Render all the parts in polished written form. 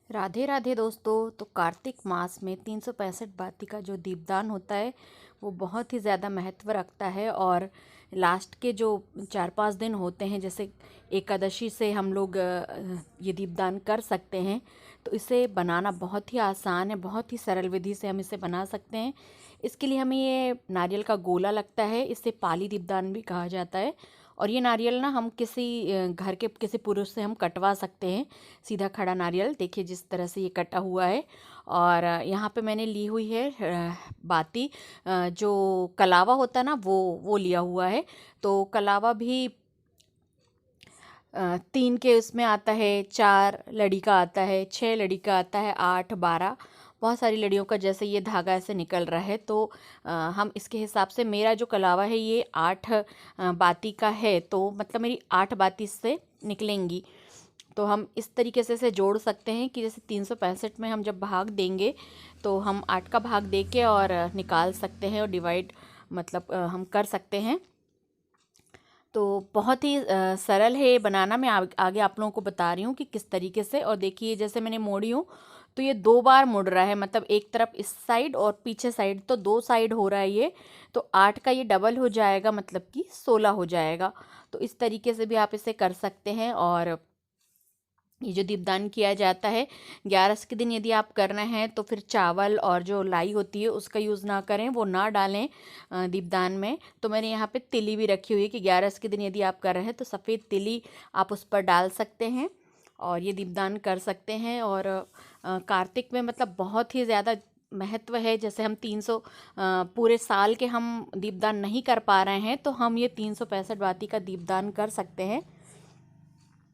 राधे राधे दोस्तों। तो कार्तिक मास में 365 बाती का जो दीपदान होता है वो बहुत ही ज़्यादा महत्व रखता है। और लास्ट के जो 4-5 दिन होते हैं, जैसे एकादशी से हम लोग ये दीपदान कर सकते हैं। तो इसे बनाना बहुत ही आसान है, बहुत ही सरल विधि से हम इसे बना सकते हैं। इसके लिए हमें ये नारियल का गोला लगता है, इसे पाली दीपदान भी कहा जाता है। और ये नारियल ना हम किसी घर के किसी पुरुष से हम कटवा सकते हैं। सीधा खड़ा नारियल देखिए जिस तरह से ये कटा हुआ है। और यहाँ पे मैंने ली हुई है बाती, जो कलावा होता है ना वो लिया हुआ है। तो कलावा भी 3 के उसमें आता है, 4 लड़ी का आता है, 6 लड़ी का आता है, 8, 12 बहुत सारी लड़ियों का जैसे ये धागा ऐसे निकल रहा है। तो हम इसके हिसाब से, मेरा जो कलावा है ये 8 बाती का है, तो मतलब मेरी 8 बाती इससे निकलेंगी। तो हम इस तरीके से इसे जोड़ सकते हैं कि जैसे 365 में हम जब भाग देंगे तो हम 8 का भाग दे के और निकाल सकते हैं और डिवाइड मतलब हम कर सकते हैं। तो बहुत ही सरल है ये बनाना। मैं आगे आप लोगों को बता रही हूँ कि किस तरीके से। और देखिए जैसे मैंने मोड़ी हूँ तो ये 2 बार मुड़ रहा है, मतलब एक तरफ इस साइड और पीछे साइड, तो 2 साइड हो रहा है ये। तो 8 का ये डबल हो जाएगा, मतलब कि 16 हो जाएगा। तो इस तरीके से भी आप इसे कर सकते हैं। और ये जो दीपदान किया जाता है 11 के दिन, यदि आप करना है तो फिर चावल और जो लाई होती है उसका यूज़ ना करें, वो ना डालें दीपदान में। तो मैंने यहाँ पे तिली भी रखी हुई है कि 11 के दिन यदि आप कर रहे हैं तो सफ़ेद तिली आप उस पर डाल सकते हैं और ये दीपदान कर सकते हैं। और कार्तिक में मतलब बहुत ही ज़्यादा महत्व है। जैसे हम 300 पूरे साल के हम दीपदान नहीं कर पा रहे हैं तो हम ये 365 बाती का दीपदान कर सकते हैं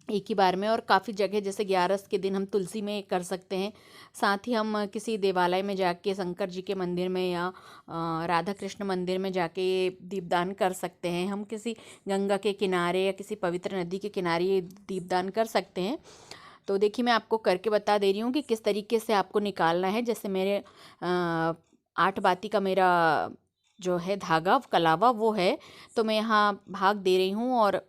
एक ही बार में। और काफ़ी जगह जैसे 11 के दिन हम तुलसी में कर सकते हैं। साथ ही हम किसी देवालय में जाके, शंकर जी के मंदिर में या राधा कृष्ण मंदिर में जाके ये दीपदान कर सकते हैं। हम किसी गंगा के किनारे या किसी पवित्र नदी के किनारे ये दीपदान कर सकते हैं। तो देखिए मैं आपको करके बता दे रही हूँ कि किस तरीके से आपको निकालना है। जैसे मेरे 8 बाती का मेरा जो है धागा कलावा वो है, तो मैं यहाँ भाग दे रही हूँ और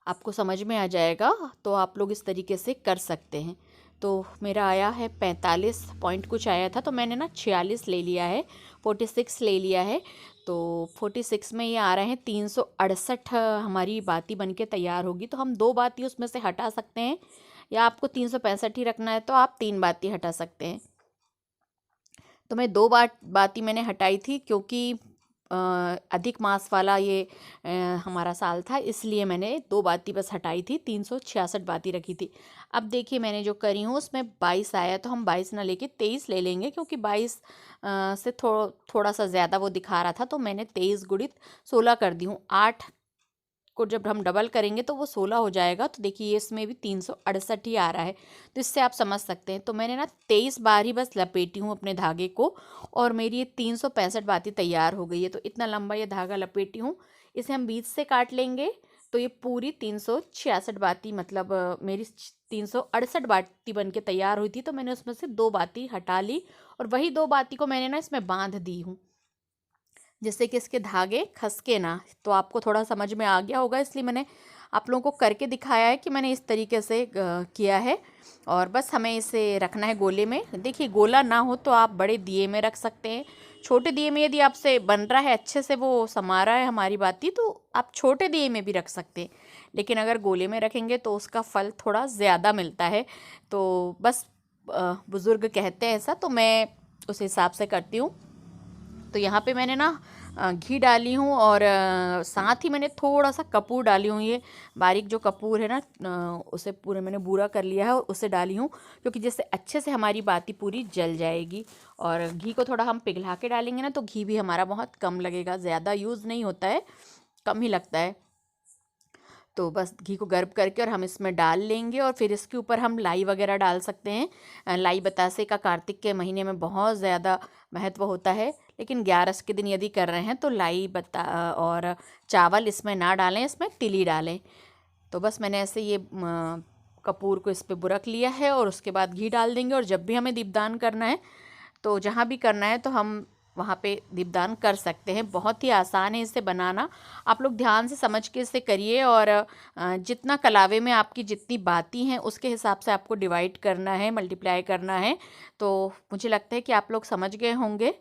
आपको समझ में आ जाएगा। तो आप लोग इस तरीके से कर सकते हैं। तो मेरा आया है 45 पॉइंट कुछ आया था, तो मैंने ना 46 ले लिया है, 46 ले लिया है। तो 46 में ये आ रहे हैं 368 हमारी बाती बन के तैयार होगी। तो हम 2 बाती उसमें से हटा सकते हैं, या आपको 365 ही रखना है तो आप 3 बाती हटा सकते हैं। तो मैं 2 बाती मैंने हटाई थी, क्योंकि अधिक मास वाला ये हमारा साल था, इसलिए मैंने 2 बाती बस हटाई थी, 366 बाती रखी थी। अब देखिए मैंने जो करी हूँ उसमें 22 आया, तो हम 22 ना लेके 23 ले लेंगे, क्योंकि 22 से थोड़ा सा ज़्यादा वो दिखा रहा था, तो मैंने 23 गुणित 16 कर दी हूँ। 8 को जब हम डबल करेंगे तो वो 16 हो जाएगा। तो देखिए इसमें भी 368 ही आ रहा है, तो इससे आप समझ सकते हैं। तो मैंने ना 23 बार ही बस लपेटी हूँ अपने धागे को, और मेरी ये 365 बाती तैयार हो गई है। तो इतना लंबा ये धागा लपेटी हूँ, इसे हम बीच से काट लेंगे तो ये पूरी 366 बाती, मतलब मेरी 368 बाती बन के तैयार हुई थी। तो मैंने उसमें से 2 बाती हटा ली, और वही 2 बाती को मैंने ना इसमें बांध दी हूँ, जिससे कि इसके धागे खसके ना। तो आपको थोड़ा समझ में आ गया होगा, इसलिए मैंने आप लोगों को करके दिखाया है कि मैंने इस तरीके से किया है। और बस हमें इसे रखना है गोले में। देखिए गोला ना हो तो आप बड़े दिए में रख सकते हैं। छोटे दिए में यदि आपसे बन रहा है, अच्छे से वो समा रहा है हमारी बाती, तो आप छोटे दिए में भी रख सकते हैं। लेकिन अगर गोले में रखेंगे तो उसका फल थोड़ा ज़्यादा मिलता है। तो बस बुज़ुर्ग कहते हैं ऐसा, तो मैं उस हिसाब से करती हूँ। तो यहाँ पे मैंने ना घी डाली हूँ, और साथ ही मैंने थोड़ा सा कपूर डाली हूँ। ये बारीक जो कपूर है ना, उसे पूरे मैंने बूरा कर लिया है और उसे डाली हूँ, क्योंकि जिससे अच्छे से हमारी बाती पूरी जल जाएगी। और घी को थोड़ा हम पिघला के डालेंगे ना, तो घी भी हमारा बहुत कम लगेगा, ज़्यादा यूज़ नहीं होता है, कम ही लगता है। तो बस घी को गर्म करके और हम इसमें डाल लेंगे, और फिर इसके ऊपर हम लाई वगैरह डाल सकते हैं। लाई बतासे का कार्तिक के महीने में बहुत ज़्यादा महत्व होता है। लेकिन 11 के दिन यदि कर रहे हैं तो लाई बता और चावल इसमें ना डालें, इसमें तिली डालें। तो बस मैंने ऐसे ये कपूर को इस पर बुरक लिया है, और उसके बाद घी डाल देंगे। और जब भी हमें दीपदान करना है, तो जहाँ भी करना है तो हम वहाँ पे दीपदान कर सकते हैं। बहुत ही आसान है इसे बनाना। आप लोग ध्यान से समझ के इसे करिए और जितना कलावे में आपकी जितनी बाती हैं उसके हिसाब से आपको डिवाइड करना है, मल्टीप्लाई करना है। तो मुझे लगता है कि आप लोग समझ गए होंगे।